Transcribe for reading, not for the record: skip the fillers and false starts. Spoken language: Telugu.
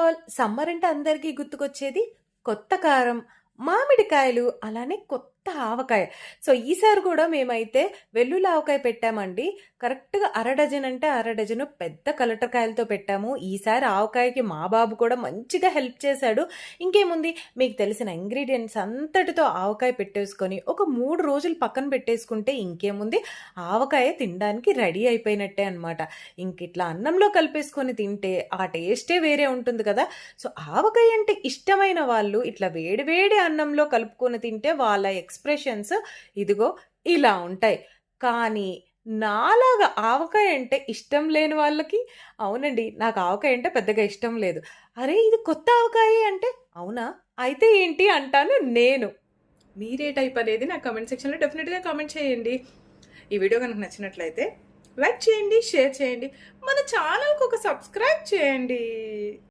ఆల్ సమ్మర్ అంటే అందరికీ గుర్తుకొచ్చేది కొత్త కారం, మామిడికాయలు, అలానే కొత్త ఆవకాయ. సో, ఈసారి గూడా మేమైతే వెల్లుల్లి ఆవకాయ పెట్టామండి. కరెక్ట్‌గా అర డజన్ అంటే అర డజను పెద్ద కలెక్టర్‌కాయలతో పెట్టాము. ఈసారి ఆవకాయకి మా బాబు కూడా మంచిగా హెల్ప్ చేశాడు. ఇంకేముంది మీకు తెలిసిన ఇంగ్రీడియెంట్స్ అంతటితో ఆవకాయ పెట్టేసుకొని ఒక 3 రోజులు పక్కన పెట్టేసుకుంటే ఇంకేముంది ఆవకాయ తినడానికి రెడీ అయిపోయినట్టే అనమాట. ఇంకిట్లా అన్నంలో కలిపేసుకొని తింటే ఆ టేస్టే వేరే ఉంటుంది కదా! సో, ఆవకాయ అంటే ఇష్టమైన వాళ్ళు ఇట్లా వేడి వేడి అన్నంలో కలుపుకొని తింటే వాళ్ళ ఎక్స్‌ప్రెషన్స్ ఇదిగో ఇలా ఉంటాయి. కానీ నాలాగా ఆవకాయ అంటే ఇష్టం లేని వాళ్ళకి అవునండి. నాకు ఆవకాయ అంటే పెద్దగా ఇష్టం లేదు. అరే! ఇది కొత్త ఆవకాయే అంటే అవునా? అయితే ఏంటి అంటాను నేను. మీరే టైప్ అనేది నా కామెంట్ సెక్షన్‌లో డెఫినిట్‌గా కామెంట్ చేయండి. ఈ వీడియో గనుక నచ్చినట్లయితే లైక్ చేయండి, షేర్ చేయండి. మన ఛానెల్‌కి ఒక సబ్స్క్రైబ్ చేయండి.